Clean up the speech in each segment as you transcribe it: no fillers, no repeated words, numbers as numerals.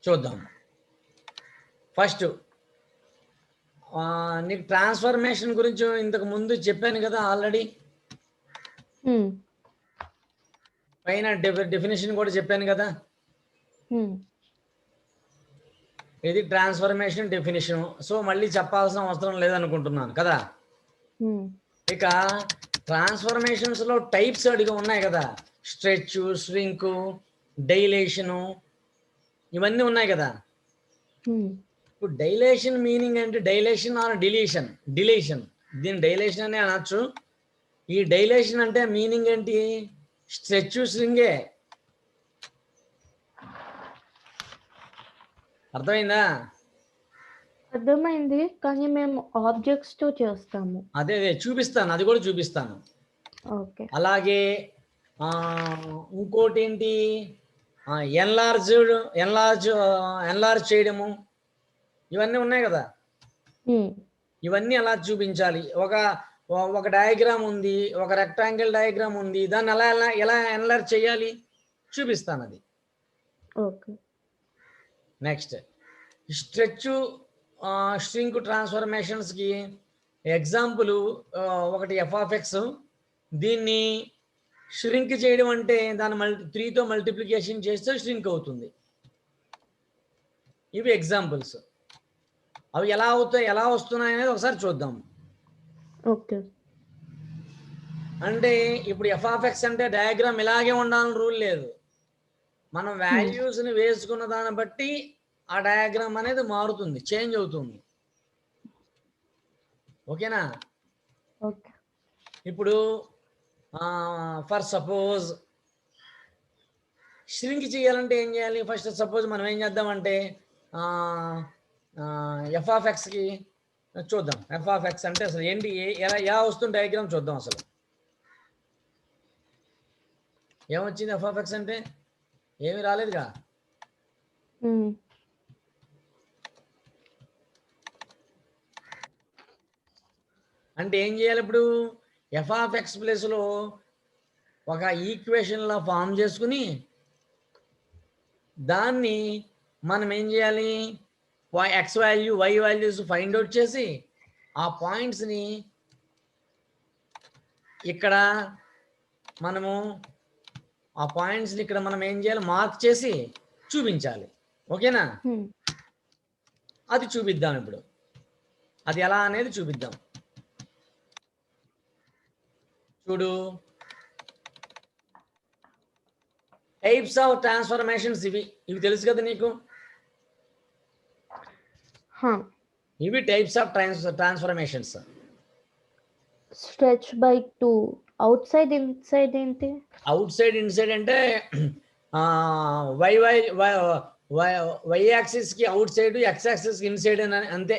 చూద్దాం. ఫస్ట్ నీకు ట్రాన్స్ఫర్మేషన్ గురించి ఇంతకు ముందు చెప్పాను కదా ఆల్రెడీ. పైన డెఫినేషన్ కూడా చెప్పాను కదా. ఇది ట్రాన్స్ఫర్మేషన్ డెఫినేషన్. సో మళ్ళీ చెప్పాల్సిన అవసరం లేదనుకుంటున్నాను కదా. ఇక ట్రాన్స్ఫర్మేషన్స్ లో టైప్స్ అడిగి ఉన్నాయి కదా. స్ట్రెచ్, ష్రింక్, డైలేషను, ఇవన్నీ ఉన్నాయి కదా. ఇప్పుడు డైలేషన్ మీనింగ్ అంటే డైలేషన్ ఆర్ డిలీషన్. దీని డైలేషన్ అనే అనొచ్చు. ఈ డైలేషన్ అంటే మీనింగ్ ఏంటి? స్ట్రెచ్, ష్రింగే. అర్థమైందా? అర్థమైంది, కానీ మేము ఆబ్జెక్ట్స్ తో చేస్తాము. అదే చూపిస్తాను, అది కూడా చూపిస్తాను. ఓకే. అలాగే ఇంకోటి ఏంటి, ఎన్లార్జ్ చేయడము, ఇవన్నీ ఉన్నాయి కదా. ఇవన్నీ ఎలా చూపించాలి? ఒక డయాగ్రామ్ ఉంది, ఒక రెక్టాంగిల్ డయాగ్రామ్ ఉంది, దాన్ని ఎలా ఎన్లార్జ్ చేయాలి చూపిస్తాను అది. ఓకే. నెక్స్ట్ స్ట్రెచ్, స్ట్రింగ్ ట్రాన్స్ఫర్మేషన్స్కి ఎగ్జాంపుల్ ఒకటి f(x). దీన్ని ష్రింక్ చేయడం అంటే దాన్ని 3తో మల్టిప్లికేషన్ చేస్తే ష్రింక్ అవుతుంది. ఇవి ఎగ్జాంపుల్స్. అవి ఎలా వస్తున్నాయి అనేది ఒకసారి చూద్దాం. ఓకే. అంటే ఇప్పుడు f(x) అంటే డయాగ్రామ్ ఇలాగే ఉండాలని రూల్ లేదు. మనం వాల్యూస్ని వేసుకున్న దాన్ని బట్టి ఆ డయాగ్రామ్ అనేది మారుతుంది, చేంజ్ అవుతుంది. ఓకేనా? ఓకే. ఇప్పుడు ఫర్ సపోజ్ ష్రింక్ చేయాలంటే ఏం చేయాలి? ఫస్ట్ సపోజ్ మనం ఏం చేద్దామంటే f(x)కి చూద్దాం. f(x) అంటే అసలు ఏంటి, ఎలా వస్తుంది డయాగ్రామ్ చూద్దాం. అసలు ఏమొచ్చింది f(x) అంటే? ఏమి రాలేదుగా. అంటే ఏం చేయాలి? ఇప్పుడు f(x) ప్లేస్లో ఒక ఈక్వేషన్లా ఫామ్ చేసుకుని దాన్ని మనం ఏం చేయాలి? x value, y values find out చేసి ఆ పాయింట్స్ని ఇక్కడ మనం ఏం చేయాలి? మార్క్ చేసి చూపించాలి. ఓకేనా? అది చూపిద్దాం. ఇప్పుడు అది ఎలా అనేది చూపిద్దాం. చూడు, టైప్స్ ఆఫ్ ట్రాన్స్ఫర్మేషన్స్ ఇవి తెలుసు కదా నీకు. ఇవి types of transformations. Stretch by 2, out side inside ఏంటి? అవుట్ సైడ్ ఇన్సైడ్ అంటే వై యాక్సిస్ కి అవుట్ సైడ్, ఎక్స్ యాక్సిస్ కి ఇన్సైడ్ అని అంతే.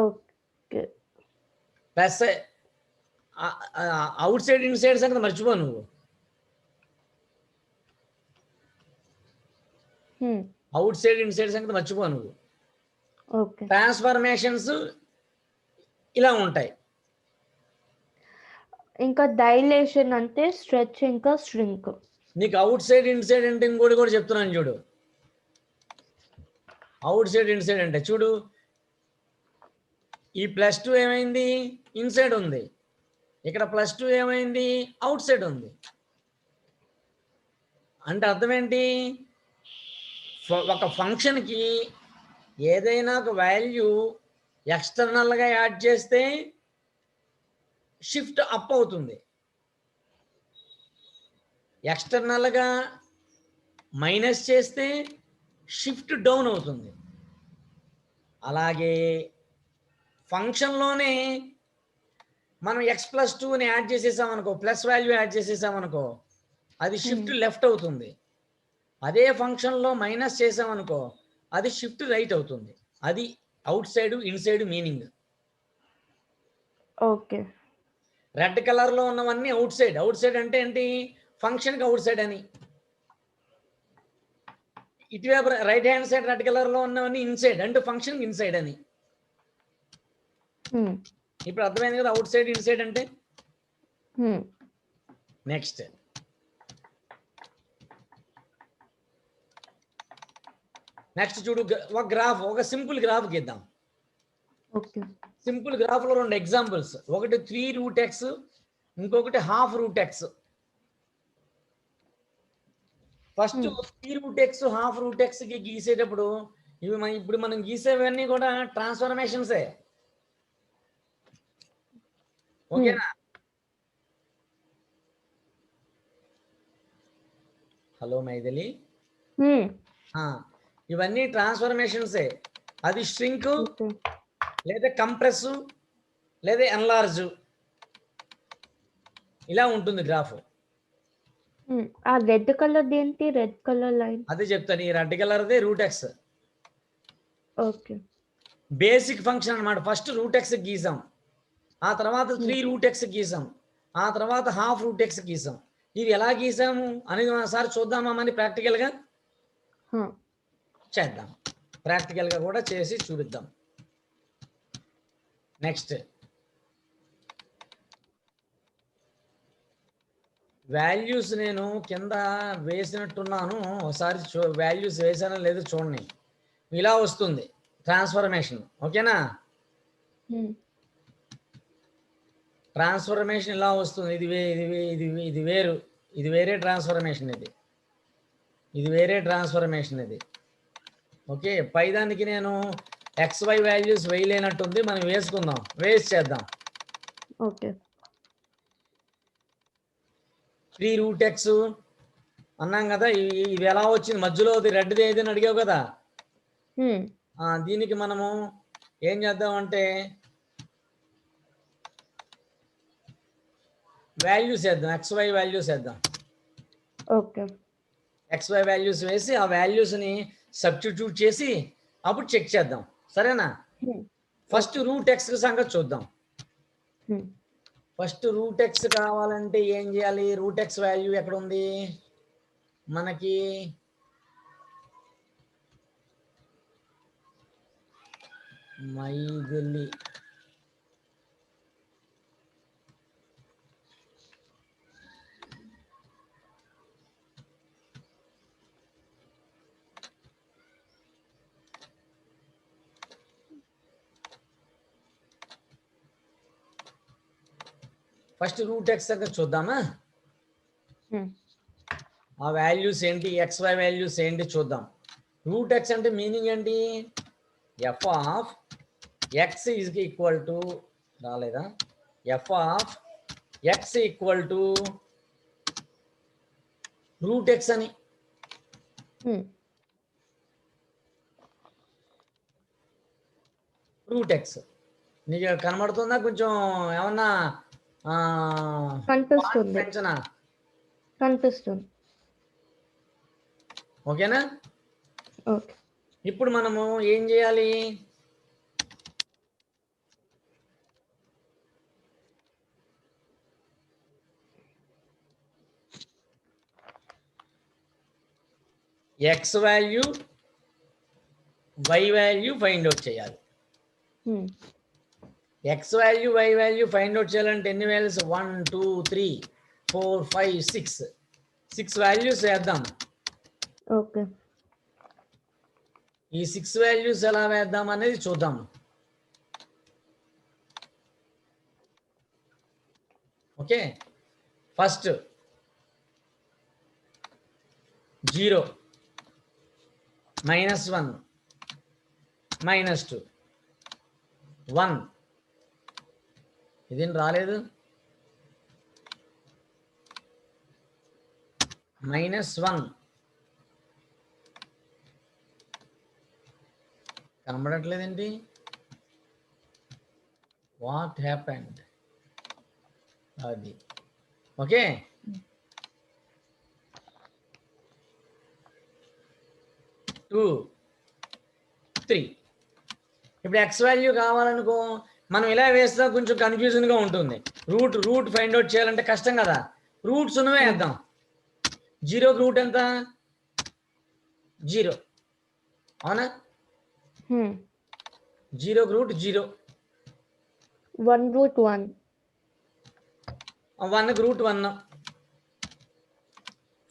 Okay. Plus out side inside సంగతి మర్చిపో నువ్వు. అవుట్ సైడ్ ఇన్సైడ్ సంగతి మర్చిపో నువ్వు. ట్రాన్స్ఫర్మేషన్స్ ఇలా ఉంటాయి. ఇంకా డైలేషన్ అంటే స్ట్రెచ్ ఇంకా ష్రింక్. నీకు అవుట్ సైడ్ ఇన్సైడ్ అంటే ఇంకోటి కూడా చెప్తున్నాను చూడు. అవుట్ సైడ్ ఇన్సైడ్ అంటే చూడు, ఈ +2 ఏమైంది? ఇన్సైడ్ ఉంది. ఇక్కడ +2 ఏమైంది? అవుట్ సైడ్ ఉంది. అంటే అర్థం ఏంటి? ఒక ఫంక్షన్కి ఏదైనా ఒక వాల్యూ ఎక్స్టర్నల్గా యాడ్ చేస్తే షిఫ్ట్ అప్ అవుతుంది, ఎక్స్టర్నల్గా మైనస్ చేస్తే షిఫ్ట్ డౌన్ అవుతుంది. అలాగే ఫంక్షన్లోనే మనం x+2ని యాడ్ చేసేసామనుకో, ప్లస్ వాల్యూ యాడ్ చేసేసామనుకో, అది షిఫ్ట్ లెఫ్ట్ అవుతుంది. అదే ఫంక్షన్లో మైనస్ చేసామనుకో, అది షిఫ్ట్ రైట్ అవుతుంది. అది out side inside meaning. Okay. Red కలర్లో ఉన్నవన్నీ అవుట్ సైడ్. అవుట్ సైడ్ అంటే ఏంటి? ఫంక్షన్కి అవుట్ సైడ్ అని. ఇటువైపు రైట్ హ్యాండ్ సైడ్ రెడ్ కలర్లో ఉన్నవన్నీ ఇన్సైడ్ అంటే ఫంక్షన్కి ఇన్సైడ్ అని. ఇప్పుడు అర్థమైంది కదా అవుట్ సైడ్ ఇన్సైడ్ అంటే. నెక్స్ట్ నెక్స్ట్ చూడు, ఒక గ్రాఫ్, ఒక సింపుల్ గ్రాఫ్ గీద్దాం. ఓకే. సింపుల్ గ్రాఫ్ లో 2 ఎగ్జాంపుల్స్, ఒకటి 3√x, ఇంకొకటి ½ x. ఫస్ట్ 3√x ½ x కి గీసేటప్పుడు ఇప్పుడు మనం గీసేవన్నీ కూడా ట్రాన్స్ఫర్మేషన్సే. ఓకేనా? హలో మైథిలి, ఇవన్నీ ట్రాన్స్ఫర్మేషన్సే. అది స్ట్రింక్, లేదా కంప్రెస్, లేదా ఎన్లార్జ్, ఇలా ఉంటుంది గ్రాఫ్. ఆ రెడ్ కలర్ ఏంటి? రెడ్ కలర్ లైన్ అదే చెప్తాను. ఈ రెడ్ కలర్దే √x. ఓకే. బేసిక్ ఫంక్షన్ అన్నమాట. ఫస్ట్ √x గీసాం, ఆ తర్వాత 3√x గీసాం, ఆ తర్వాత ½ గీసాం. ఇవి ఎలా గీసాము అనేది ఒకసారి చూద్దామా అని ప్రాక్టికల్గా చేద్దాం. ప్రాక్టికల్గా కూడా చేసి చూపిద్దాం. నెక్స్ట్ వాల్యూస్ నేను కింద వేసినట్టున్నాను, ఒకసారి వాల్యూస్ వేసానో లేదో చూడండి. ఇలా వస్తుంది ట్రాన్స్ఫర్మేషన్. ఓకేనా? ట్రాన్స్ఫర్మేషన్ ఇలా వస్తుంది. ఇది వేరు, ఇది వేరే ట్రాన్స్ఫర్మేషన్, ఇది వేరే ట్రాన్స్ఫర్మేషన్ ఇది. ఓకే, పైదానికి నేను XY వాల్యూస్ వేయలేనట్టుంది, మనం వేసుకుందాం, వేసి చేద్దాం. ఓకే. 3√x అన్నాం కదా, ఇది ఎలా వచ్చింది? మధ్యలో రెడ్ది ఏదైనా అడిగావు కదా, దీనికి మనము ఏం చేద్దామంటే వాల్యూస్ వేద్దాం, XY వాల్యూస్ వేద్దాం. ఓకే. XY వాల్యూస్ వేసి ఆ వాల్యూస్ని సబ్స్టిట్యూట్ చేసి అప్పుడు చెక్ చేద్దాం. సరేనా? ఫస్ట్ √x సంగతి చూద్దాం. ఫస్ట్ √x కావాలంటే ఏం చేయాలి? √x వాల్యూ ఎక్కడ ఉంది మనకి? మైథిలి, ఫస్ట్ √x దగ్గర చూద్దామా? ఆ వాల్యూస్ ఏంటి, XY వాల్యూస్ ఏంటి చూద్దాం. √x అంటే మీనింగ్ ఏంటి? f(x) ఈజ్ ఈక్వల్ టు, రాలేదా? f(x) ఈక్వల్ టు √x అని. √x నీకు కనబడుతుందా? కొంచెం ఏమన్నా కనిపిస్తుంది. ఓకేనా? ఓకే. ఇప్పుడు మనము ఏం చేయాలి? X value, Y value find out చేయాలి. X value, Y value find out చేయాలంటే ఎన్ని వాల్యూస్? 1 2 3 4 5 6 వాల్యూస్ వేద్దాం. ఓకే. ఈ 6 వాల్యూస్ ఎలా వేద్దాం అనేది చూద్దాం. ఓకే, ఫస్ట్ 0 -1 -2 1, ఇదేం రాలేదు, -1 కనబడట్లేదేంటి? What happened? అది ఓకే. టూ 3. ఇప్పుడు X వాల్యూ కావాలనుకో, మనం ఇలా వేస్తా కొంచెం కన్ఫ్యూజన్గా ఉంటుంది. రూట్ ఫైండ్ అవుట్ చేయాలంటే కష్టం కదా. రూట్స్ ఉన్నవే వేద్దాం. 0కి రూట్ ఎంత? 0, అవునా? 0కి రూట్ 0, 1√1, 1కి రూట్ 1,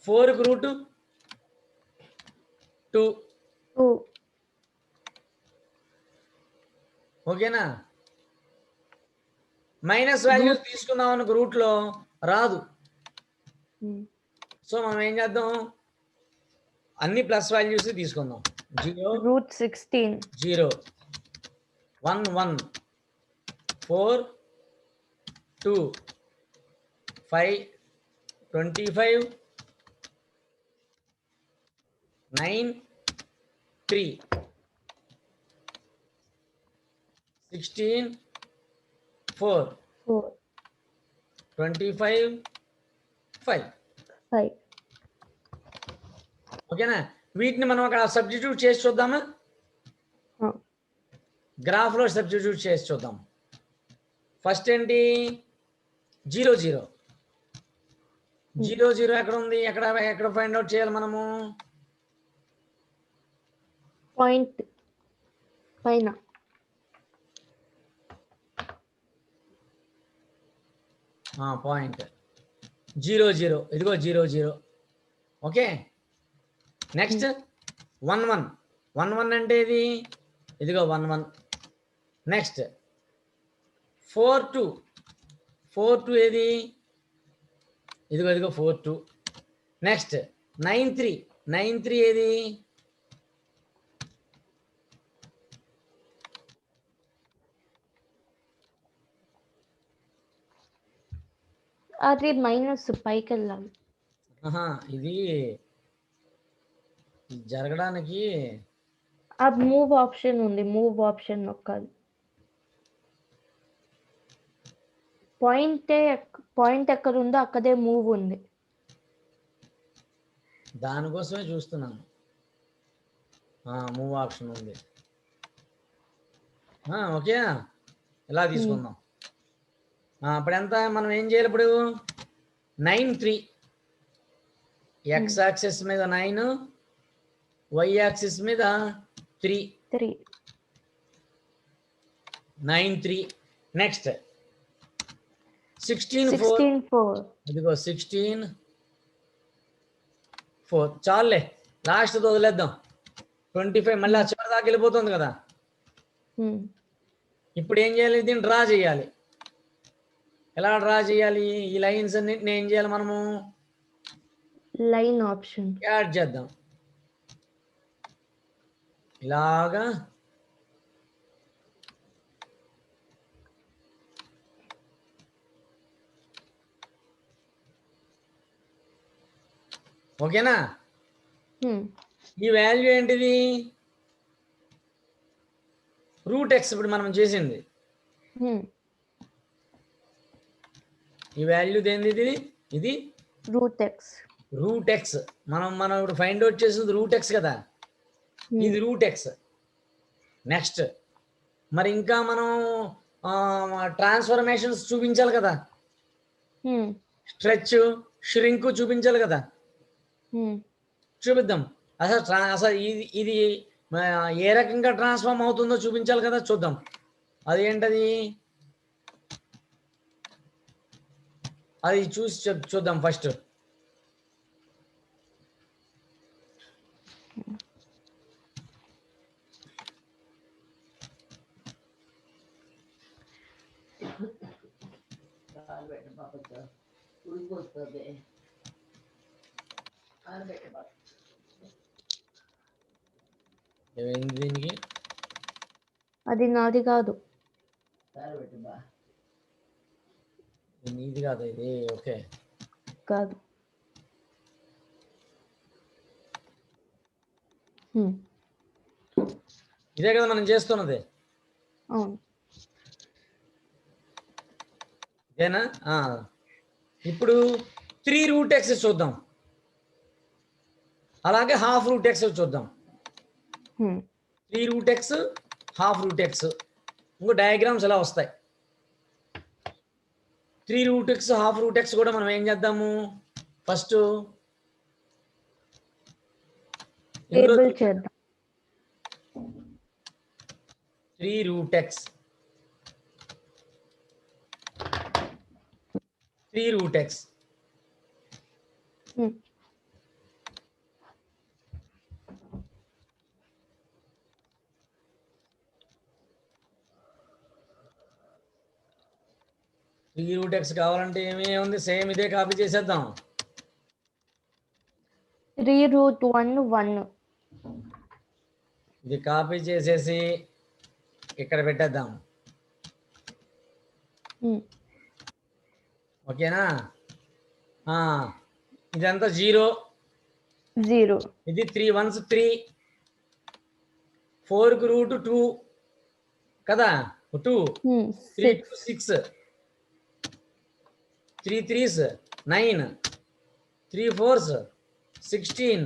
4కి రూట్ 2, ఓకేనా? మైనస్ వాల్యూస్ తీసుకుందాం అనుకో రూట్లో రాదు. సో మనం ఏం చేద్దాం, అన్ని ప్లస్ వాల్యూస్ తీసుకుందాం. 0 √16 0 1 1 4 2 5 25 9 3 16 4 25 5. ఓకేనా? వీటిని మనం అక్కడ సబ్స్టిట్యూట్ చేసి చూద్దామా? గ్రాఫ్లో సబ్స్టిట్యూట్ చేసి చూద్దాం. ఫస్ట్ ఏంటి, 0 0 0 0 ఎక్కడ ఉంది, ఎక్కడ ఫైండ్ అవుట్ చేయాలి మనము? పాయింట్ పైన. పాయింట్ 0 0, ఇదిగో 0 0. ఓకే, నెక్స్ట్ 1 1 1 1 అంటే ఇది, ఇదిగో 1 1. నెక్స్ట్ 4 2 4 2 ఏది, ఇదిగో 4 2. నెక్స్ట్ 9 3 9 3 ఏది, అది మైనస్ పైకి వెళ్ళాలి. ఇది జరగడానికి ఆ మూవ్ ఆప్షన్ ఉంది, మూవ్ ఆప్షన్ నొక్కాలి. పాయింట్ ఎక్కడ ఉందో అక్కడే మూవ్ ఉంది. దానికోసమే చూస్తున్నాను. మూవ్ ఆప్షన్ ఉంది. ఓకే, ఇలా తీసుకుందాం. అప్పుడు ఎంత, మనం ఏం చేయాలి ఇప్పుడు? 9 3, ఎక్స్ యాక్సిస్ మీద 9, వై యాక్సిస్ మీద 3 9 3. నెక్స్ట్ 16 4, ఇదిగో 16 4. చాలులే, లాస్ట్ వదిలేద్దాం. 25 మళ్ళీ చివరి దాకా వెళ్ళిపోతుంది కదా. ఇప్పుడు ఏం చేయాలి, దీన్ని డ్రా చేయాలి. ఎలా డ్రా చేయాలి? ఈ లైన్స్ అన్నింటిని ఏం చేయాలి మనము? లైన్ ఆప్షన్ యాడ్ చేద్దాం. ఇలాగా ఓకేనా? ఈ వాల్యూ ఏంటిది? √x. ఇప్పుడు మనం చేసింది ఈ వాల్యూ దేనిది? ఇది √x. మనం ఇప్పుడు ఫైండ్ అవుట్ చేసింది √x కదా, ఇది √x. నెక్స్ట్ మరి ఇంకా మనం ట్రాన్స్ఫర్మేషన్స్ చూపించాలి కదా, స్ట్రెచ్ ష్రింక్ చూపించాలి కదా. చూపిద్దాం. అసలు ఇది ఏ రకంగా ట్రాన్స్ఫార్మ్ అవుతుందో చూపించాలి కదా, చూద్దాం. అదేంటది, అది చూసి చూద్దాం ఫస్ట్. ఏమైంది దీనికి? అది నాది కాదు, నీది కాదు ఇది. ఓకే, కాదు. ఇదే కదా మనం చేస్తున్నది. అవును, ఇదేనా? ఇప్పుడు 3 √x చూద్దాం, అలాగే ½ √x చూద్దాం. 3 √x, ½ √x. ఇంకో డయాగ్రామ్స్ ఎలా వస్తాయి. 3 √x, ½ √x కూడా మనం ఏం చేద్దాము, ఫస్ట్ టేబుల్ చేద్దాం. 3 √x, 3 √x. 3 రూట్ ఎక్స్ కావాలంటే ఏముంది, సేమ్ ఇదే కాపీ చేసేద్దాం. 3 రూట్ 1 1. ఇది కాపీ చేసేసి ఇక్కడ పెట్టేద్దాం. ఓకేనా? ఇదంతా 0 0. ఇది 3 1s 3, 4కు రూట్ 2 కదా, 2 3 2 6, 3 3s 9, 3 4s 16,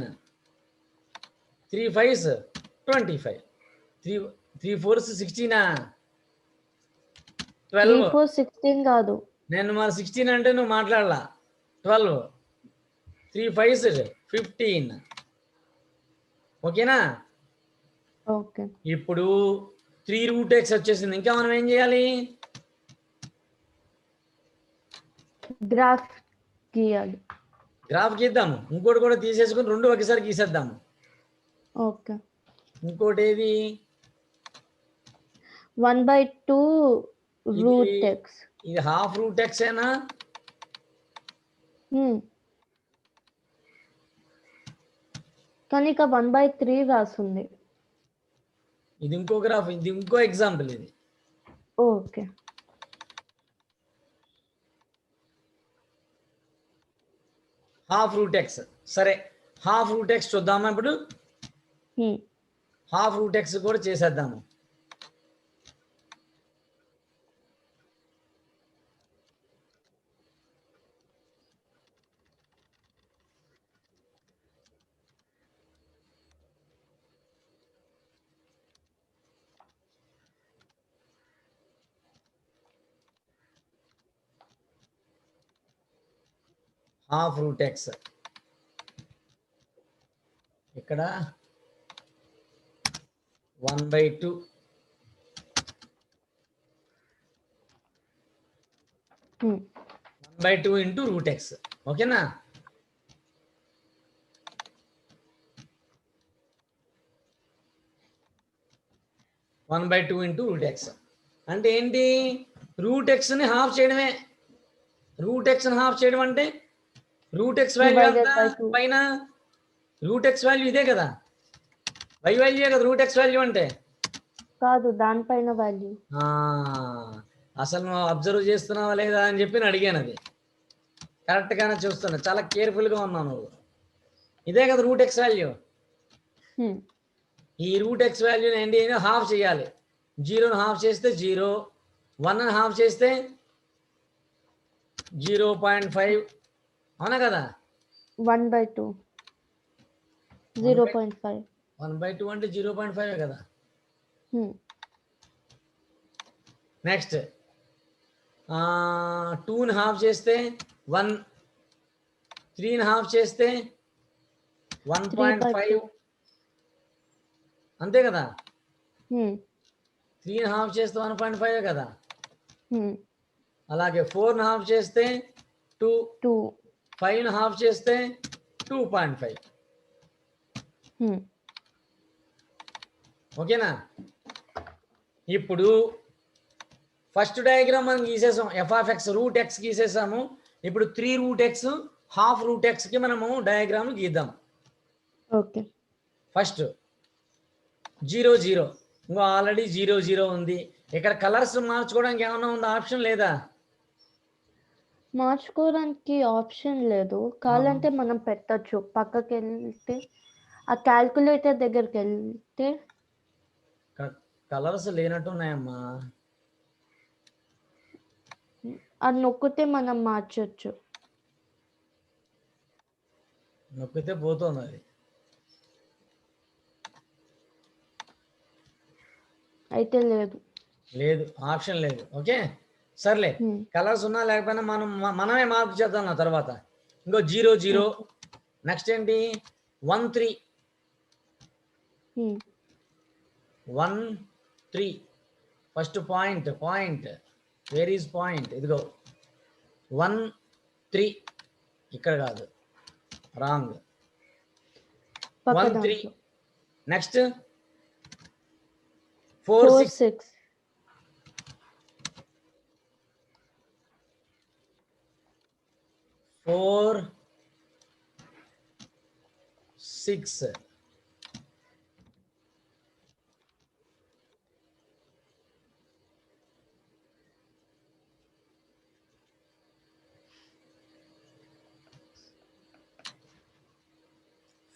3 5s 25, 3 4s 16 12. 3 4 16 కాదు. నేను మరి 16 అంటే నువ్వు మాట్లాడలా. 12, 3 5s 15. ఓకేనా? ఓకే. ఇప్పుడు 3 రూట్ ఎక్స్ వచ్చేసింది. ఇంకా మనం ఏం చేయాలి? గ్రాఫ్ గీయాలి. గ్రాఫ్ గీద్దాము. ఇంకోటి కూడా తీసేసుకుని 2 ఒకేసారి గీసేద్దాము. ఓకే. ఇంకోటి ఏది? 1/2 రూట్ ఎక్స్. ఇది హాఫ్ రూట్ ఎక్స్ ఏనా? కానీ ఇక 1/3 రాస్తుంది. ఇది ఇంకో గ్రాఫ్, ఇది ఇంకో ఎగ్జాంపుల్. ఇది ఓకే. Half root x. సరే, హాఫ్ రూట్ ఎక్స్ చూద్దామా ఇప్పుడు? హాఫ్ రూట్ ఎక్స్ కూడా చేసేద్దాము. హాఫ్ రూట్ ఎక్స్ ఇక్కడ 1/2 1/2 ఇంటూ రూట్ ఎక్స్. ఓకేనా? One by two into root x అంటే ఏంటి? రూట్ ఎక్స్ని హాఫ్ చేయడమే. రూట్ ఎక్స్ని హాఫ్ చేయడం అంటే రూట్ ఎక్స్ వాల్యూ ఎంత పైన? రూట్ ఎక్స్ వాల్యూ ఇదే కదా, వై వాల్యూ కదా రూట్ ఎక్స్ వాల్యూ అంటే. కాదు, దానిపైన వాల్యూ. అసలు నువ్వు అబ్జర్వ్ చేస్తున్నావా లేదా అని చెప్పి నేను అడిగాను. అది కరెక్ట్గానే చూస్తున్నా, చాలా కేర్ఫుల్గా ఉన్నావు నువ్వు. ఇదే కదా రూట్ ఎక్స్ వాల్యూ. ఈ రూట్ ఎక్స్ వాల్యూని ఏంటి హాఫ్ చేయాలి. 0ని హాఫ్ చేస్తే 0, 1ని హాఫ్ చేస్తే 0.5. అవునా కదా? 1/2 0.5. 1/2 అంటే 0.5 కదా. నెక్స్ట్ 2ని హాఫ్ చేస్తే 1, 3ని హాఫ్ చేస్తే 1.5. అంతే కదా? 3ని హాఫ్ చేస్తే 1.5 కదా. అలాగే 4ని హాఫ్ చేస్తే 2, 5ని హాఫ్ చేస్తే 2.5. ఓకేనా? ఇప్పుడు ఫస్ట్ డయాగ్రామ్ మనం గీసేసాం. f(x) root x గీసేసాము. ఇప్పుడు 3 రూట్ ఎక్స్ హాఫ్ రూట్ ఎక్స్కి మనము డయాగ్రామ్ గీద్దాం. ఓకే. ఫస్ట్ 0 0, ఇంకో ఆల్రెడీ 0 0 ఉంది. ఇక్కడ కలర్స్ మార్చుకోవడానికి ఏమన్నా ఉందా? ఆప్షన్ లేదా? మార్చుకోవడానికి ఆప్షన్ లేదు. కావాలంటే మనం పెట్టచ్చు. పక్కకి వెళ్తే ఆ క్యాల్కులేటర్ దగ్గరికి వెళ్తే కలర్స్ లేనట్టు ఉన్నాయమ్మా. అది నొక్కితే మనం మార్చొచ్చు. నొక్కితే పోతుంది అది. అయితే లేదు, ఆప్షన్ లేదు. ఓకే సర్లే, కలర్స్ ఉన్నా లేకపోయినా మనమే మార్పు చేద్దాం నా తర్వాత. ఇంకో 0 0. నెక్స్ట్ ఏంటి? 1 3. 1 3 first point. Where is point? ఇదిగో 1 3. ఇక్కడ కాదు, రాంగ్. 1 3. నెక్స్ట్ 4 6. 4 6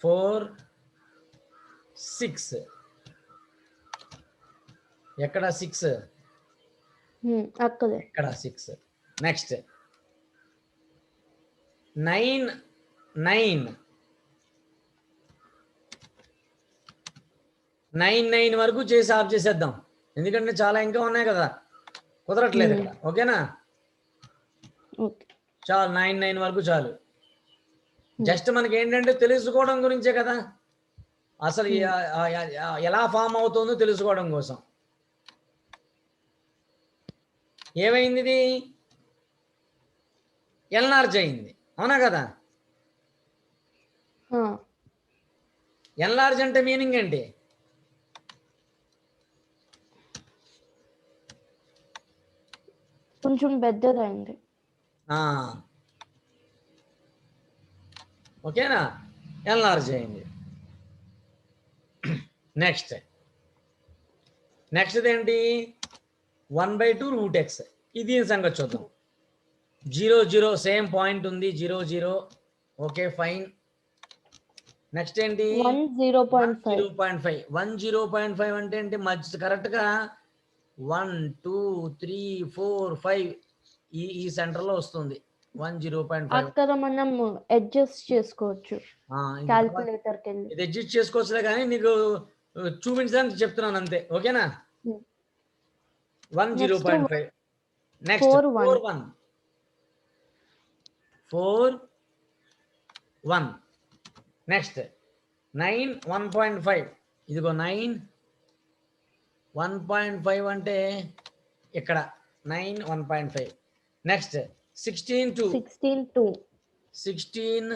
4 6 ఎక్కడ 6 అక్కడే ఇక్కడ 6 నెక్స్ట్ 9 9 9 వరకు చేసి ఆఫ్ చేసేద్దాం, ఎందుకంటే చాలా ఇంకా ఉన్నాయి కదా, కుదరట్లేదు ఇక్కడ. ఓకేనా, ఓకే చాలు 9 వరకు చాలు. జస్ట్ మనకి ఏంటంటే తెలుసుకోవడం గురించే కదా, అసలు ఎలా ఫామ్ అవుతుందో తెలుసుకోవడం కోసం. ఏమైంది, ఇది ఎన్లార్జ్ అయింది, అవునా కదా? ఎన్లార్జ్ అంటే మీనింగ్ ఏంటి? కొంచెం పెద్దదైంది. ఓకేనా, ఎన్లార్జ్ అయింది. నెక్స్ట్ ఏంటి, 1/2 రూట్ ఎక్స్. ఇది సంగతి చూద్దాం. 0 0 సేమ్ పాయింట్ ఉంది, 0 0. Okay fine. నెక్స్ట్ ఏంటి, 0.5. 1 0.5 అంటే ఏంటి? కరెక్ట్గా 1 2 3 4 5 ఈ సెంటర్లో వస్తుంది 1 0.5. అక్కడ మనం అడ్జస్ట్ చేసుకోవచ్చు క్యాల్కులేటర్కి వెళ్ళి. ఇది అడ్జస్ట్ చేసుకోవచ్చులే, కానీ నీకు చూపించడానికి చెప్తున్నాను అంతే. ఓకేనా, 1 0.5. నెక్స్ట్ 4 1. నెక్స్ట్ 9 1.5. ఇదిగో 9 1.5 అంటే ఇక్కడ 9 1.5. నెక్స్ట్ 16 2. 16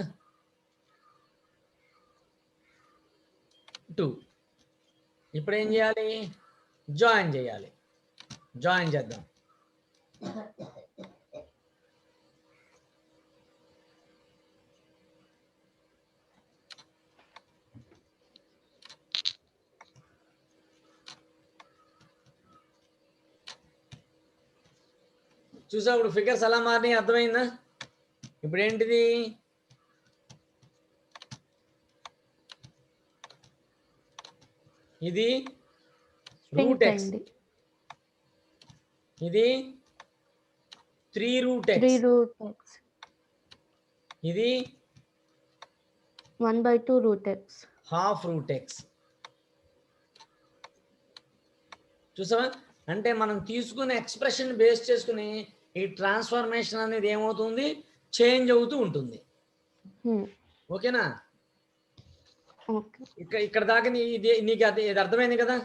2. ఇప్పుడు ఏం చేయాలి, జాయిన్ చేయాలి. జాయిన్ చేద్దాం. చూసా, ఇప్పుడు ఫిగర్స్ ఎలా మారినాయి అర్థమైందా? ఇప్పుడు ఏంటిది, ఇది రూట్ ఎక్స్, ఇది 3 రూట్ ఎక్స్, ఇది 1/2 root x, half root x. చూసావా, అంటే మనం తీసుకునే ఎక్స్ప్రెషన్ బేస్ చేసుకుని ఈ ట్రాన్స్ఫర్మేషన్ అనేది ఏమవుతుంది, చేంజ్ అవుతూ ఉంటుంది. ఓకేనా, ఇక్కడ దాకా నీకు ఇది అర్థమైంది కదా?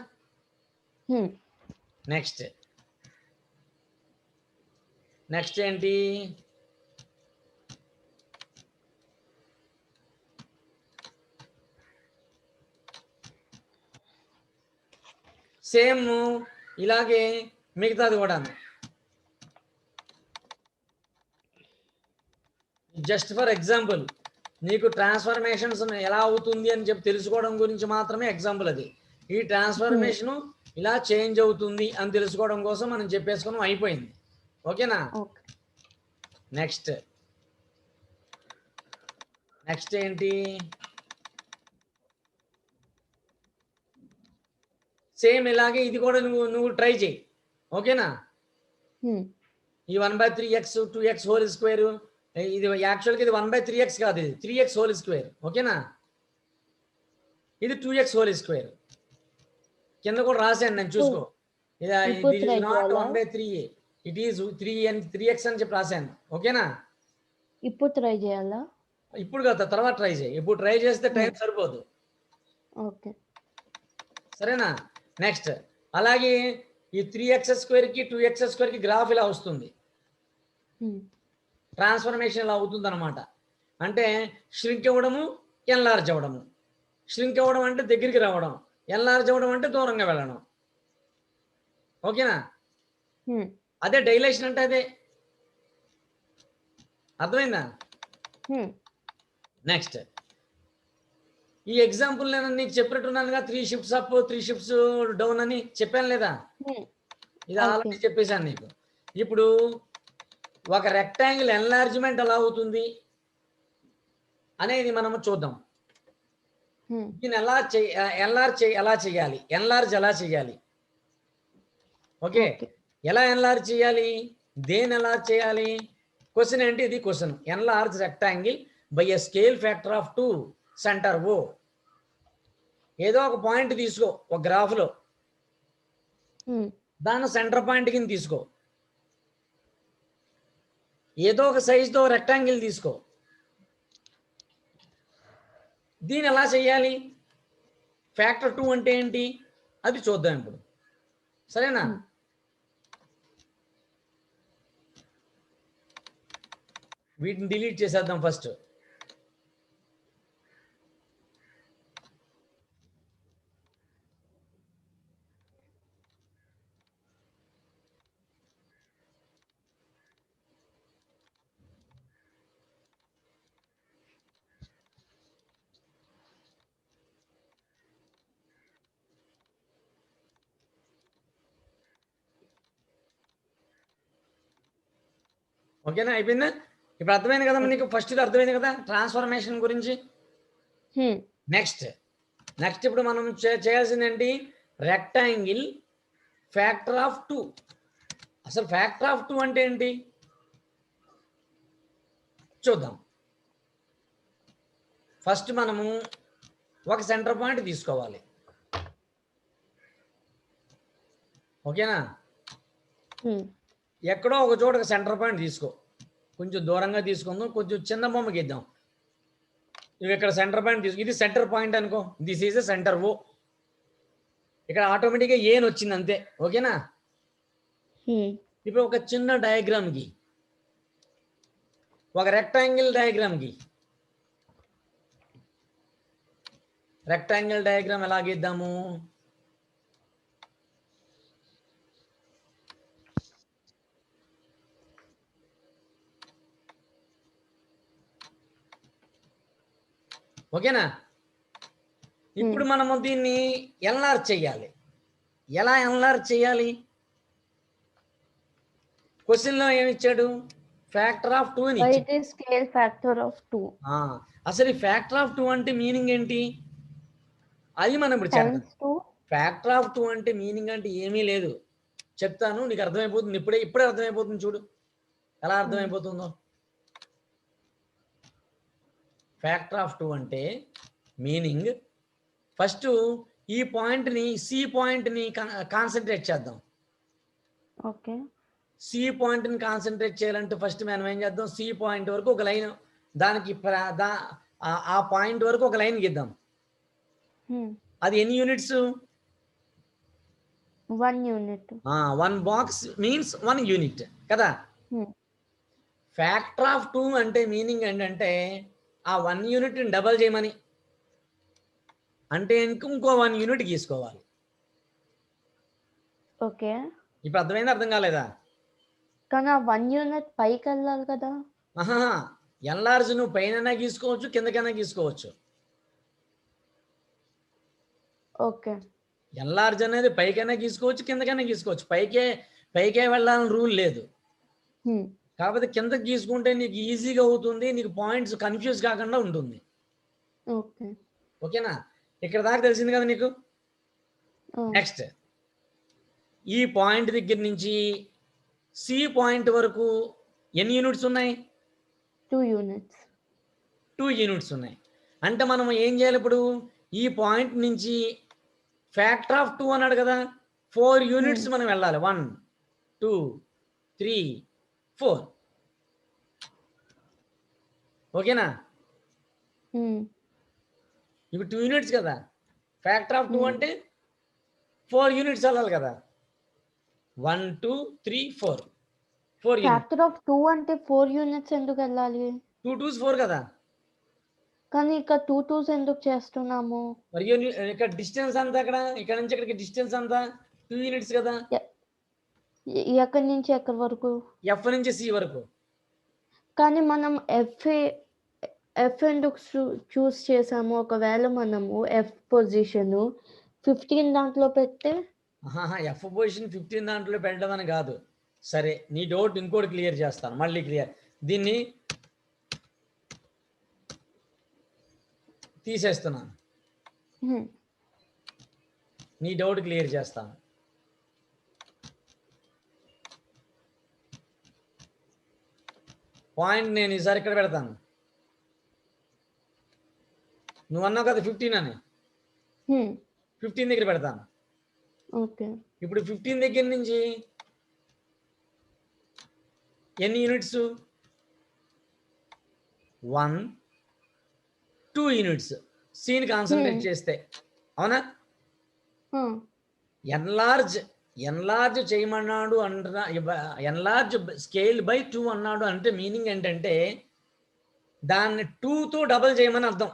నెక్స్ట్ ఏంటి, సేమ్ ఇలాగే మిగతాది కూడా. జస్ట్ ఫర్ ఎగ్జాంపుల్, నీకు ట్రాన్స్ఫర్మేషన్స్ ఎలా అవుతుంది అని చెప్పి తెలుసుకోవడం గురించి మాత్రమే ఎగ్జాంపుల్ అది. ఈ ట్రాన్స్ఫర్మేషన్ ఇలా చేంజ్ అవుతుంది అని తెలుసుకోవడం కోసం మనం చెప్పేసుకున్నాం, అయిపోయింది. ఓకేనా, నెక్స్ట్ ఏంటి, సేమ్ ఇలాగే ఇది కూడా నువ్వు ట్రై చేయి. ఓకేనా, ఈ 1/3x 2x హోల్ స్క్వేర్, ఇది యాక్చువల్గా ఇది 1/3x కాదు, ఇది 3x హోల్ స్క్వేర్. ఓకేనా, ఇది 2x హోల్ స్క్వేర్. కింద కూడా రాశాను నేను, చూసుకో. ఇది నాట్ 1/3, ఇట్ ఈస్ 3x అని చెప్పి రాశాను. ఓకేనా, ఇప్పుడు ట్రై చేయాలా? ఇప్పుడు కదా, తర్వాత ట్రై చేయి. ఇప్పుడు ట్రై చేస్తే టైం సరిపోదు. ఓకే, సరేనా. నెక్స్ట్ అలాగే ఈ 3x² కి 2x² కి గ్రాఫ్ ఇలా వస్తుంది. ట్రాన్స్ఫర్మేషన్ ఇలా అవుతుంది అనమాట. అంటే ష్రింక్ అవ్వడము, ఎన్లార్జ్ అవ్వడము. ష్రింక్ అవ్వడం అంటే దగ్గరికి రావడం, ఎన్లార్జ్ అవ్వడం అంటే దూరంగా వెళ్ళడం. ఓకేనా, అదే డైలేషన్ అంటే. అదే అర్థమైందా? నెక్స్ట్ ఈ ఎగ్జాంపుల్ నేను నీకు చెప్పినట్టున్నానుగా 3 షిఫ్ట్స్ అప్ 3 షిఫ్ట్స్ డౌన్ అని చెప్పాను లేదా? ఇది ఆల్రెడీ చెప్పేశాను నీకు. ఇప్పుడు ఒక రెక్టాంగిల్ ఎన్లార్జ్మెంట్ ఎలా అవుతుంది అనేది మనము చూద్దాం. దీన్ని ఎలా చేయాలి, ఎన్లార్జ్ ఎలా చేయాలి? ఓకే, ఎలా ఎన్లార్జ్ చేయాలి, దేని ఎలా చేయాలి? క్వశ్చన్ ఏంటి? ఇది question. Enlarge rectangle by a scale factor of 2 centre O. ఏదో ఒక పాయింట్ తీసుకో ఒక గ్రాఫ్లో, దాన్ని సెంటర్ పాయింట్ కింద తీసుకో. ఏదో ఒక సైజుతో రెక్టాంగిల్ తీసుకో. దీన్ని ఎలా చేయాలి? ఫ్యాక్టర్ 2 అంటే ఏంటి అది చూద్దాం ఇప్పుడు, సరేనా? వీటిని డిలీట్ చేసేద్దాం ఫస్ట్. ఓకేనా, అయిపోయిందా? ఇప్పుడు అర్థమైంది కదా నీకు? ఫస్ట్ ఇది అర్థమైంది కదా ట్రాన్స్ఫర్మేషన్ గురించి. నెక్స్ట్ ఇప్పుడు మనం చేయాల్సింది ఏంటి? Rectangle factor of 2. అసలు ఫ్యాక్టర్ ఆఫ్ 2 అంటే ఏంటి చూద్దాం. ఫస్ట్ మనము ఒక సెంటర్ పాయింట్ తీసుకోవాలి. ఓకేనా, ఎక్కడో ఒక చోట ఒక సెంటర్ పాయింట్ తీసుకో. కొంచెం దూరంగా తీసుకుందాం, కొంచెం చిన్న బొమ్మ గీద్దాం. నువ్వు ఇక్కడ సెంటర్ పాయింట్ తీసుకో, ఇది సెంటర్ పాయింట్ అనుకో. దిస్ ఈజ్ ఎ సెంటర్ ఓ. ఇక్కడ ఆటోమేటిక్గా ఏని వచ్చింది అంతే. ఓకేనా, ఇప్పుడు ఒక చిన్న డయాగ్రామ్ కి, ఒక రెక్టాంగిల్ డయాగ్రామ్ కి, రెక్టాంగిల్ డయాగ్రామ్ ఎలా గీద్దాము? ఓకేనా, ఇప్పుడు మనము దీన్ని ఎన్లార్జ్ చేయాలి. ఎలా ఎన్లార్జ్ చేయాలి? క్వశ్చన్లో ఏమి ఇచ్చాడు? ఫ్యాక్టర్ ఆఫ్ 2 అని ఇచ్చాడు. Scale factor of 2. అసలు ఈ ఫ్యాక్టర్ ఆఫ్ 2 అంటే మీనింగ్ ఏంటి అది మనం ఇప్పుడు చేద్దాం. ఫ్యాక్టర్ ఆఫ్ 2 అంటే మీనింగ్ అంటే ఏమీ లేదు, చెప్తాను నీకు అర్థమైపోతుంది. ఇప్పుడే అర్థమైపోతుంది. చూడు ఎలా అర్థమైపోతుందో. ఫ్యాక్టర్ ఆఫ్ 2 అంటే మీనింగ్, ఫస్ట్ ఈ పాయింట్ని సి పాయింట్ని కాన్సన్ట్రేట్ చేద్దాం. ఓకే, సి పాయింట్ని కాన్సన్ట్రేట్ చేయాలంటే ఫస్ట్ మనం ఏం చేద్దాం? సి పాయింట్ వరకు ఒక లైన్, దానికి ఆ పాయింట్ వరకు ఒక లైన్ గీద్దాం. అది ఎన్ని units? 1 unit. 1 box means 1 unit కదా. ఫ్యాక్టర్ ఆఫ్ 2 అంటే మీనింగ్ ఏంటంటే ఆ 1 యూనిట్ని డబల్ చేయమని, అంటే ఇంకో 1 యూనిట్ గీసుకోవాలి. ఓకే, ఇప్పుడు అర్థమైంది అర్థం కాలేదా? కానీ ఆ 1 యూనిట్ పైకి వెళ్ళాలి కదా. ఎన్లార్జ్ నువ్వు పైన గీసుకోవచ్చు, కిందకైనా గీసుకోవచ్చు. ఓకే, ఎన్లార్జ్ అనేది పైకైనా గీసుకోవచ్చు, కిందకైనా గీసుకోవచ్చు. పైకే వెళ్ళాలని రూల్ లేదు. కాకపోతే కిందకి గీసుకుంటే నీకు ఈజీగా అవుతుంది, నీకు పాయింట్స్ కన్ఫ్యూజ్ కాకుండా ఉంటుంది. ఓకేనా, ఇక్కడ దాకా తెలిసింది కదా నీకు? నెక్స్ట్ ఈ పాయింట్ దగ్గర నుంచి సి పాయింట్ వరకు ఎన్ని యూనిట్స్ ఉన్నాయి? 2 యూనిట్స్. 2 యూనిట్స్ ఉన్నాయి. అంటే మనం ఏం చేయాలి ఇప్పుడు? ఈ పాయింట్ నుంచి ఫ్యాక్టర్ ఆఫ్ 2 అన్నాడు కదా, 4 యూనిట్స్ మనం వెళ్ళాలి. 1 2 3 4. ఓకేనా, ఇప్పుడు 2 యూనిట్స్ కదా. ఫ్యాక్టర్ ఆఫ్ 2 అంటే 4 యూనిట్స్ వెళ్ళాలి కదా. 1 2 3 4 ఫ్యాక్టర్ ఆఫ్ 2 అంటే 4 యూనిట్స్ ఎందుకు వెళ్ళాలి? 2 2s 4 కదా. కానీ ఇక్కడ 2 2s ఎందుకు చేస్తున్నాము? మరి ఇక్కడ డిస్టెన్స్ అంతా, ఇక్కడ నుంచి ఇక్కడికి డిస్టెన్స్ అంతా 2 యూనిట్స్ కదా. ఎక్కడి నుంచి ఎక్కడి వరకు? ఎఫ్ నుంచి సి వరకు. కానీ మనం ఎఫ్ ఎందుకు చూస్ చేసాము? ఒకవేళ మనము ఎఫ్ పొజిషన్ 15 దాంట్లో పెడితే? ఎఫ్ పొజిషన్ 15 దాంట్లో పెట్టడం అని కాదు. సరే, నీ డౌట్ ఇంకోటి క్లియర్ చేస్తాను, మళ్ళీ క్లియర్. దీన్ని తీసేస్తున్నాను, నీ డౌట్ క్లియర్ చేస్తాను. పాయింట్ నేను ఈసారి ఇక్కడ పెడతాను. నువ్వు అన్నావు కదా 15 అని, 15 దగ్గర పెడతాను. ఓకే. ఇప్పుడు 15 దగ్గర నుంచి ఎన్ని యూనిట్స్? 1 2 యూనిట్స్ సీని కాన్సన్ట్రేట్ చేస్తే, అవునా? ఎన్లార్జ్ చేయమన్నాడు అంటున్నా, ఎన్లార్జ్ స్కేల్ బై 2 అన్నాడు అంటే మీనింగ్ ఏంటంటే దాన్ని 2తో డబల్ చేయమని అర్థం.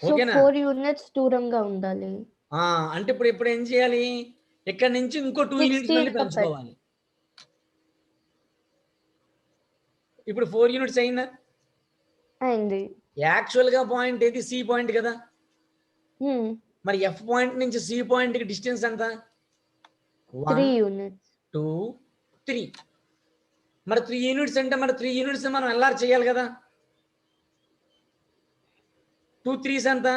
ఓకేనా? 4 యూనిట్స్ దూరంగా ఉండాలి. అంటే ఇప్పుడు ఏం చేయాలి? ఇక్కడ నుంచి ఇంకో 2 యూనిట్స్ మళ్ళీ పెంచుకోవాలి. ఇప్పుడు 4 యూనిట్స్ అయిందా? అయింది. యాక్చువల్గా పాయింట్ ఏది? సి పాయింట్ కదా. మరి ఎఫ్ పాయింట్ నుంచి సి పాయింట్కి డిస్టెన్స్ ఎంత? 3 యూనిట్స్. 2 3. మరి 3 యూనిట్స్ అంటే మరి 3 యూనిట్స్ మనం ఎల్ఆర్ చేయాలి కదా. 2 3s ఎంత?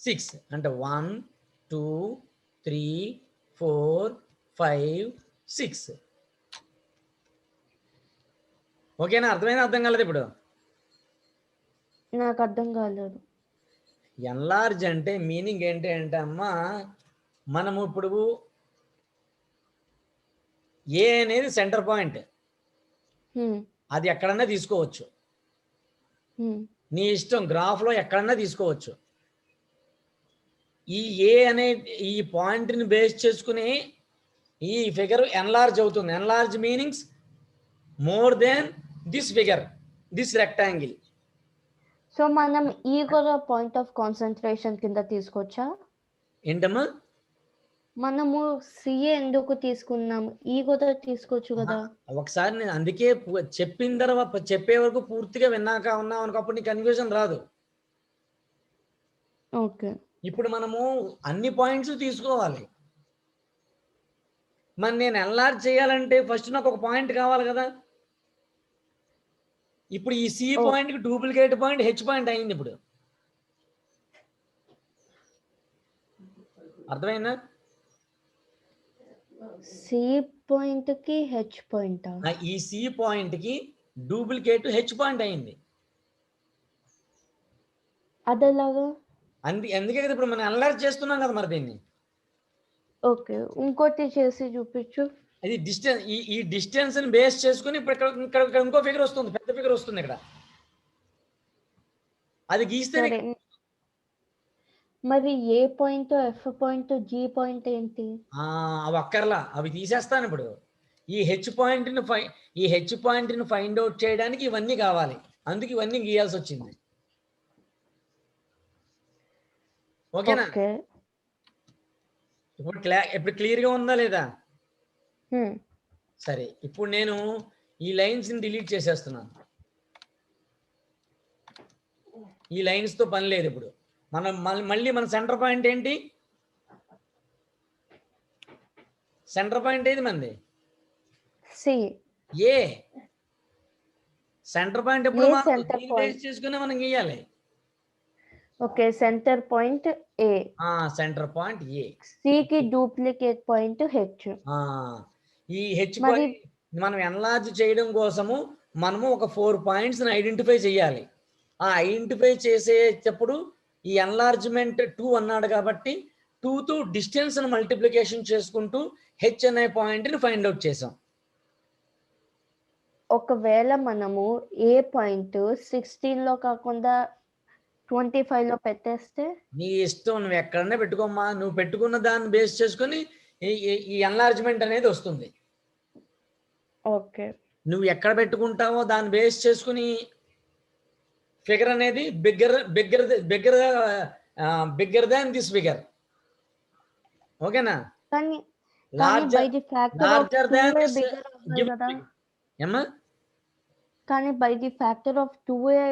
6 అంటే 1 2 3 4 5 6. ఓకేనా? అర్థమైనా అర్థం కాలేదు? ఇప్పుడు నాకు అర్థం కాలేదు. ఎన్లార్జ్ అంటే మీనింగ్ ఏంటి అంటే అమ్మా, మనము ఇప్పుడు ఏ అనేది సెంటర్ పాయింట్, అది ఎక్కడన్నా తీసుకోవచ్చు, నీ ఇష్టం, గ్రాఫ్లో ఎక్కడన్నా తీసుకోవచ్చు. ఈ ఏ అనే ఈ పాయింట్ని బేస్ చేసుకుని ఈ ఫిగర్ ఎన్లార్జ్ అవుతుంది. Enlarge meanings more than this figure, this rectangle. So మనం ఈ కూడా పాయింట్ ఆఫ్ కాన్సంట్రేషన్ కింద తీసుకోవచ్చా? ఏంటమ్మా? మనము సిఏ ఎందుకు తీసుకున్నాం? ఈ కూడా తీసుకోవచ్చు కదా. ఒకసారి నేను అందుకే చెప్పిన తర్వాత చెప్పే వరకు పూర్తిగా విన్నాక ఉన్నాం అనుకో, అప్పుడు నీ కన్ఫ్యూజన్ రాదు. ఓకే. ఇప్పుడు మనము అన్ని పాయింట్స్ తీసుకోవాలి. మరి నేను ఎన్లార్జ్ చేయాలంటే ఫస్ట్ నాకు ఒక పాయింట్ కావాలి కదా. ఇప్పుడు ఈ సి పాయింట్కి డూప్లికేట్ పాయింట్ హెచ్ పాయింట్ అయింది. ఇప్పుడు అర్థమైందా? సి పాయింట్ కి హెచ్ పాయింట్, ఈ సి పాయింట్ కి డూప్లికేట్ హెచ్ పాయింట్ అయింది. అదేలాగా? అందుకే కదా ఇప్పుడు మనం ఎన్లార్జ్ చేస్తున్నాం కదా మరి దీన్ని. ఓకే, ఇంకోటి చేసి చూపించు. అది డిస్టెన్స్, ఈ డిస్టెన్స్ ని బేస్ చేసుకుని ఇప్పుడు ఇక్కడ ఇంకో ఫిగర్ వస్తుంది, పెద్ద ఫిగర్ వస్తుంది ఇక్కడ. అది గీస్తే మరి E point, F point, G point ఏంటి? అవి అక్కర్లా, అవి తీసేస్తాను. ఇప్పుడు ఈ హెచ్ పాయింట్ని ఫైండ్ అవుట్ చేయడానికి ఇవన్నీ కావాలి, అందుకు ఇవన్నీ గీయాల్సి వచ్చింది. ఓకేనా? ఇప్పుడు క్లియర్గా ఉందా లేదా? సరే, ఇప్పుడు నేను ఈ లైన్స్ ని డిలీట్ చేసేస్తున్నాను. ఈ లైన్స్ తో పని లేదు. ఇప్పుడు మనం మళ్ళీ మన సెంటర్ పాయింట్ ఏంటి? సెంటర్ పాయింట్ ఏది మంది? సి. ఏ. సెంటర్ పాయింట్ ఎప్పుడు బేస్ చేసుకుని మనం గీయాలి. ఓకే, సెంటర్ పాయింట్ ఏ. సెంటర్ పాయింట్ ఏ. సి కి డూప్లికేట్ పాయింట్ హెచ్. ఈ హెచ్ పాయింట్ మనం ఎన్లార్జ్ చేయడం కోసము మనము ఒక 4 పాయింట్స్ ఐడెంటిఫై చేయాలి. ఐడెంటిఫై చేసేటప్పుడు ఈ ఎన్లార్జ్మెంట్ 2 అన్నాడు కాబట్టి 2తో డిస్టెన్స్ మల్టిప్లికేషన్ చేసుకుంటూ హెచ్ అనే పాయింట్ని ఫైండ్ అవుట్ చేసాం. ఒకవేళ మనము ఏ పాయింట్ 16లో కాకుండా 25లో పెట్టేస్తే? నీ ఇష్టం, నువ్వు ఎక్కడన్నా పెట్టుకోమ్మా. నువ్వు పెట్టుకున్న దాన్ని బేస్ చేసుకుని ఈ ఎన్లార్జ్మెంట్ అనేది వస్తుంది. ఓకే, నువ్వు ఎక్కడ పెట్టుకుంటావో దాన్ని బేస్ చేసుకుని ఫిగర్ అనేది బిగ్గర్ దాన్ దిస్ ఫిగర్. ఓకేనా? కానీ లార్జర్ దాన్ దిస్ గివెన్. ఏమ్మా? కానీ by the factor of 2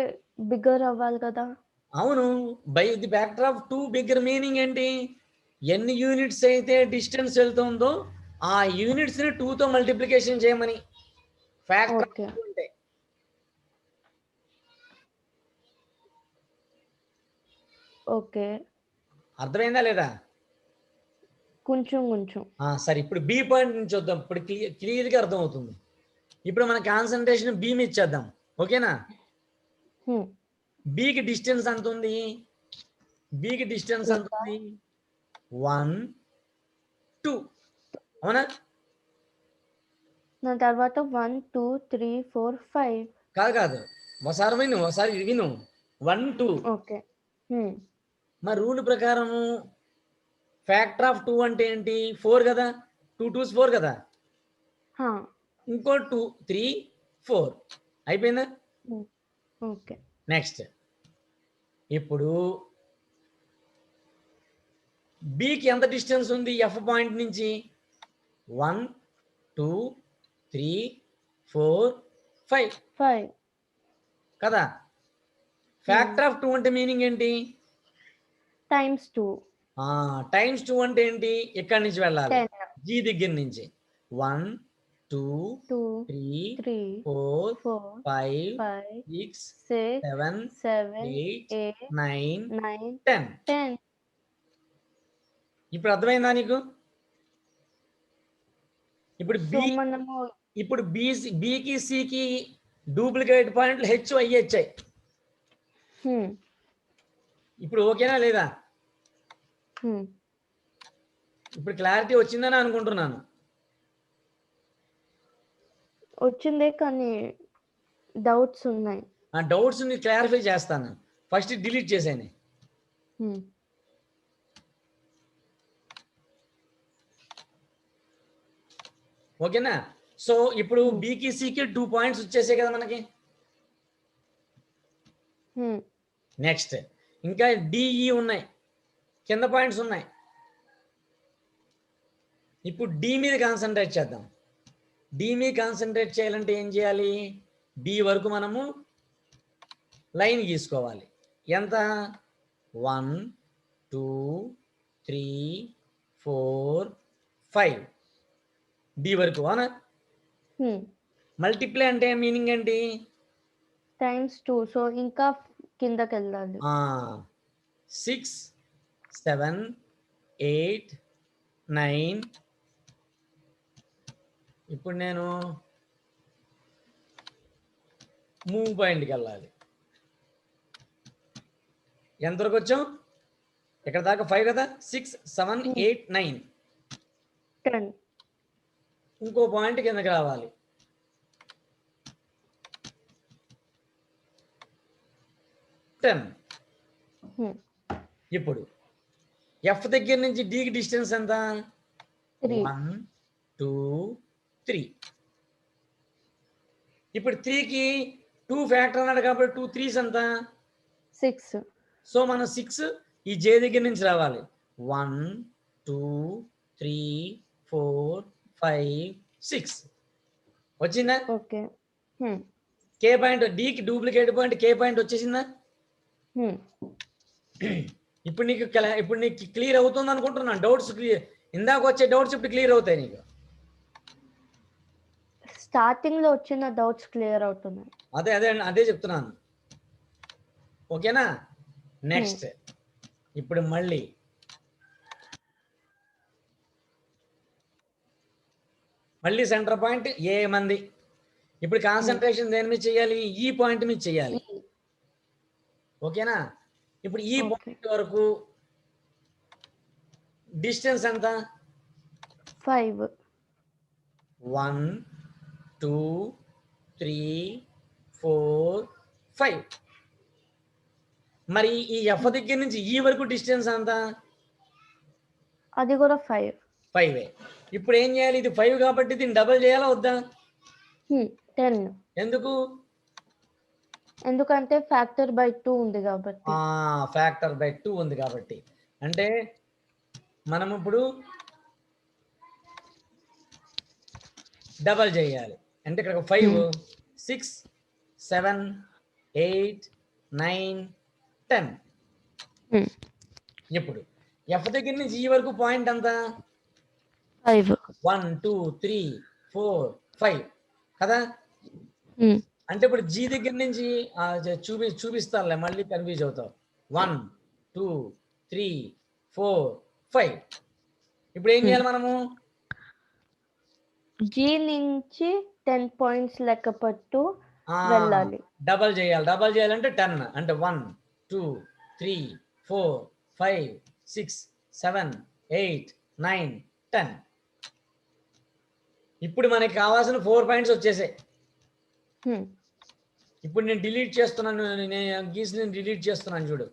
bigger అవ్వాలి కదా. అవును, by the factor of 2 bigger meaning ఏంటి? ఎన్ని యూనిట్స్ అయితే డిస్టెన్స్ వెళ్తుందో ఆ యూనిట్స్ని 2తో మల్టిప్లికేషన్ చేయమని ఫ్యాక్టర్ ఓకే. అంటే. ఓకే. అర్థమైందా లేదా? కొంచెం కొంచెం. సరే, ఇప్పుడు బి పాయింట్ నుంచి వద్దాం. ఇప్పుడు క్లియర్గా అర్థమవుతుంది. ఇప్పుడు మన కాన్సన్ట్రేషన్ బి మీద ఇచ్చేద్దాం. ఓకేనా? బికి డిస్టెన్స్ ఎంత ఉంది? బికి డిస్టెన్స్ ఎంత ఉంది? 1 2. అవునా? దాని తర్వాత 1 2 3 4 5. కాదు, ఒకసారి విను. 1 2. ఓకే. మరి రూల్ ప్రకారం ఫ్యాక్టర్ ఆఫ్ 2 అంటే ఏంటి? 4 కదా. 2 2s 4 కదా. ఇంకో 2 3 4 అయిపోయిందా? ఓకే. నెక్స్ట్ ఇప్పుడు బికి ఎంత డిస్టెన్స్ ఉంది ఎఫ్ పాయింట్ నుంచి? 1 2 3 4 5 కదా. ఫ్యాక్టర్ ఆఫ్ 2 అంటే మీనింగ్ ఏంటి? టైమ్స్ 2. టైమ్స్ 2 అంటే ఏంటి? ఇక్కడి నుంచి వెళ్ళాలి, 10. జీ దగ్గర నుంచి. 1 2 3 4 5 6 7 8 9 10. ఇప్పుడు అర్థమైందా నీకు? ఇప్పుడు సో బి మనము ఇప్పుడు బికి సికి డూప్లికేట్ పాయింట్లు హెచ్ అయ్యొచ్చాయి. ఇప్పుడు ఓకేనా లేదా? ఇప్పుడు క్లారిటీ వచ్చిందని అనుకుంటున్నాను. వచ్చిందే కానీ డౌట్స్ ఉన్నాయి. ఆ డౌట్స్ ని క్లారిఫై చేస్తాను. ఫస్ట్ డిలీట్ చేసాను. ఓకేనా? సో ఇప్పుడు బికి సికి 2 పాయింట్స్ వచ్చేసాయి కదా మనకి. నెక్స్ట్ ఇంకా డిఈ ఉన్నాయి, కింద పాయింట్స్ ఉన్నాయి. ఇప్పుడు డి మీద కాన్సన్ట్రేట్ చేద్దాం. డి మీద కాన్సన్ట్రేట్ చేయాలంటే ఏం చేయాలి? డి వరకు మనము లైన్ గీసుకోవాలి. ఎంత? 1 2 3 4 5 డి వరకు. అవునా? మల్టిప్లై అంటే మీనింగ్ ఏంటి? టైమ్స్ 2. సో ఇంకా కిందకి వెళ్ళాలి. 6 7 8 9. ఇప్పుడు నేను మూవ్ పాయింట్కి వెళ్ళాలి. ఎంతవరకు వచ్చాం? ఇక్కడ దాకా 5 కదా. 6 7 8 9 10. ఇంకో పాయింట్ కిందకి రావాలి. 10. ఇప్పుడు ఎఫ్ దగ్గర నుంచి డికి డిస్టెన్స్ ఎంత? 1 2 3. ఇప్పుడు 3కి 2 ఫ్యాక్టర్ అన్నాడు కాబట్టి 2 3s ఎంత? 6. సో మనం 6 ఈ జే దగ్గర నుంచి రావాలి. 1 2 3 4 5 6 వచ్చిందా? ఓకే. కే పాయింట్ డికి డూప్లికేట్ పాయింట్ కే పాయింట్ వచ్చేసిందా? ఇప్పుడు నీకు క్లియర్ అవుతుంది అనుకుంటున్నాను. డౌట్స్ క్లియర్, ఇందాక వచ్చే డౌట్స్ ఇప్పుడు క్లియర్ అవుతాయి నీకు. స్టార్టింగ్ లో వచ్చిన డౌట్స్ క్లియర్ అవుతున్నాయి. అదే చెప్తున్నాను. ఓకేనా? నెక్స్ట్ ఇప్పుడు మళ్ళీ సెంటర్ పాయింట్ ఏ మంది. ఇప్పుడు కాన్సన్ట్రేషన్ దేని మీద చేయాలి? ఈ పాయింట్ మీద చేయాలి. ఓకేనా? ఇప్పుడు ఈ పాయింట్ వరకు డిస్టెన్స్ ఎంత? 5. 1 2 3 4 5. మరి ఈ ఎఫ్ దగ్గర నుంచి ఈ వరకు డిస్టెన్స్ ఎంత? అది కూడా 5. ఇప్పుడు ఏం చేయాలి? ఇది 5 కాబట్టి దీన్ని డబుల్ చేయాలా వద్దా? 10. ఎందుకు? ఎందుకంటే ఫ్యాక్టర్ బై 2 ఉంది కాబట్టి. ఫ్యాక్టర్ బై 2 ఉంది కాబట్టి. అంటే మనం ఇప్పుడు డబల్ చేయాలి. అంటే ఇక్కడ 5 6 7 8 9 10. ఇప్పుడు ఎఫ్ దగ్గర నుంచి ఈ వరకు పాయింట్ ఎంత? 5. 1 2 3 4 5 కదా. అంటే ఇప్పుడు జీ దగ్గర నుంచి చూపిస్తానులే, మళ్ళీ కన్ఫ్యూజ్ అవుతావు. 1 2 3 4 5. ఇప్పుడు ఏం చేయాలి మనము? జీ నుంచి 10 పాయింట్స్ లెక్క పట్టు వెళ్ళాలి. డబల్ చేయాలి. డబల్ చేయాలంటే 10, అంటే 1 2 3 4 5 6 7 8 9 10. ఇప్పుడు మనకి కావాల్సిన 4 పాయింట్స్ వచ్చేసాయి. ఇప్పుడు నేను డిలీట్ చేస్తున్నాను, నేను గీసి డిలీట్ చేస్తున్నాను చూడు.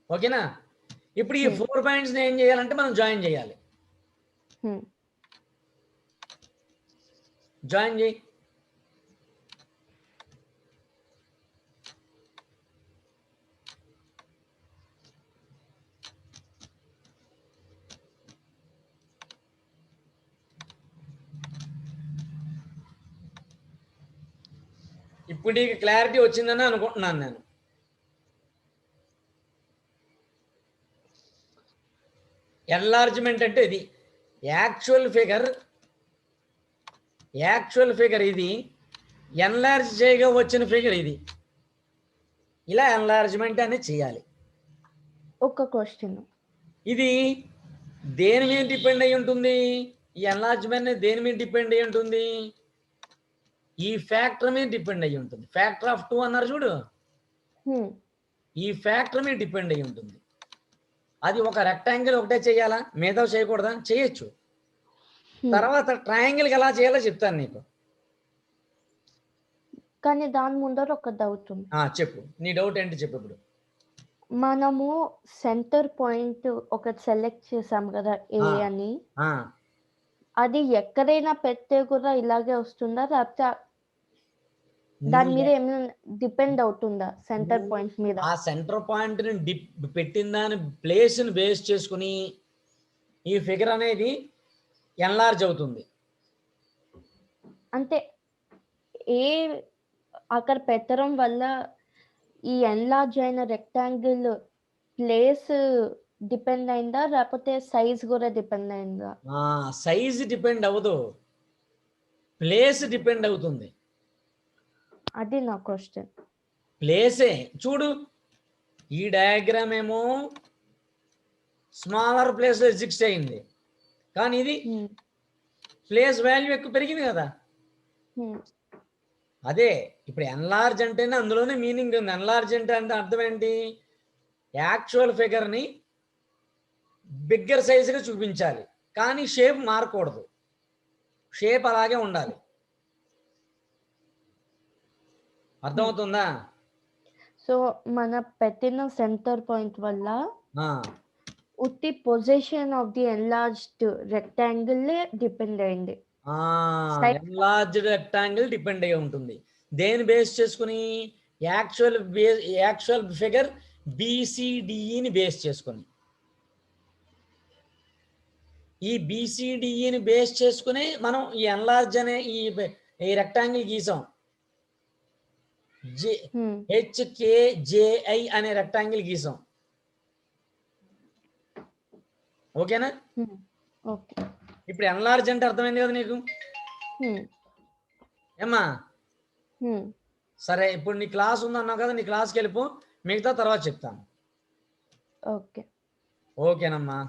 ఓకేనా? ఇప్పుడు ఈ 4 పాయింట్స్ ఏం చేయాలంటే మనం జాయిన్ చేయాలి. జాయిన్ చేయి. ఇప్పుడు నీకు క్లారిటీ వచ్చిందని అనుకుంటున్నాను నేను. ఎన్లార్జ్మెంట్ అంటే ఇది యాక్చువల్ ఫిగర్ ఇది ఎన్లార్జ్ చేయగా వచ్చిన ఫిగర్ ఇది. ఇలా ఎన్లార్జ్మెంట్ అనేది చేయాలి. ఒక క్వశ్చన్, ఇది దేని మీద డిపెండ్ అయి ఉంటుంది? ఈ ఎన్లార్జ్మెంట్ దేని మీద డిపెండ్ అయి ఉంటుంది? ఈ ఫ్యాక్టర్ మీద డిపెండ్ అయి ఉంటుంది. ఫ్యాక్టర్ ఆఫ్ 2 అన్నారు చూడు, ఈ ఫ్యాక్టర్ మీద డిపెండ్ అయి ఉంటుంది. అది ఒక రెక్టాంగిల్ ఒకటే చేయాలా, మిగతా చేయకూడదా? చేయొచ్చు. తర్వాత ట్రయాంగిల్కి ఎలా చేయాలో చెప్తాను నీకు. కానీ దాని ముందర ఒక డౌట్ ఉంది. చెప్పు, నీ డౌట్ ఏంటి చెప్పు. ఇప్పుడు మనము సెంటర్ పాయింట్ ఒకటి సెలెక్ట్ చేసాం కదా, ఏ అని. అది ఎక్కడైనా పెడితే కూడా ఇలాగే వస్తుందా, లేకపోతే దాని మీద ఏమైనా డిపెండ్ అవుతుందా సెంటర్ పాయింట్ మీద? ఆ సెంటర్ పాయింట్ ని పెట్టిన దాని ప్లేస్ ని బేస్ చేసుకుని ఈ ఫిగర్ అనేది ఎన్లార్జ్ అవుతుంది. అంటే ఏ అక్కడ పెట్టడం వల్ల ఈ ఎన్లార్జ్ అయిన రెక్టాంగిల్ ప్లేస్ డిపెండ్ అయిందా, లేకపోతే సైజ్ కూడా డిపెండ్ అయిందా? సైజ్ డిపెండ్ అవ్వదు, ప్లేస్ డిపెండ్ అవుతుంది. అది నా క్వశ్చన్. ప్లేసే చూడు, ఈ డయాగ్రామ్ ఏమో స్మాలర్ ప్లేస్ లో ఎగ్జిస్ట్ అయింది, కానీ ఇది ప్లేస్ వాల్యూ ఎక్కువ పెరిగింది కదా. అదే ఇప్పుడు ఎన్లార్జ్ అంటేనే అందులోనే మీనింగ్ ఉంది. ఎన్లార్జ్ అంటే అర్థం ఏంటి? యాక్చువల్ ఫిగర్ని బిగ్గర్ సైజుగా చూపించాలి, కానీ షేప్ మారకూడదు, షేప్ అలాగే ఉండాలి. అర్థమవుతుందా? సో మన పెట్టిన సెంటర్ పాయింట్ వల్ల ఉత్తి position of the enlarged rectangle depend అయింది. ఎన్లార్జ్డ్ రెక్టాంగిల్ డిపెండ్ అయి ఉంటుంది. దేని బేస్ చేసుకుని? యాక్చువల్ ఫిగర్ BCDEని బేస్ చేసుకుని. ఈ BCDEని బేస్ చేసుకుని మనం ఈ ఎన్లార్జ్ అనే ఈ రెక్టాంగిల్ గీసాం. HKJI అనే రెక్టాంగిల్ గీసాం. ఓకేనా? ఓకే. ఇప్పుడు ఎన్లార్జ్ అంటే అర్థమైంది కదా నీకు? ఏమ్మా? సరే, ఇప్పుడు నీ క్లాస్ ఉందన్నావు కదా, నీ క్లాస్కి వెళ్ళిపో, మిగతా తర్వాత చెప్తాను. ఓకే. ఓకేనమ్మా.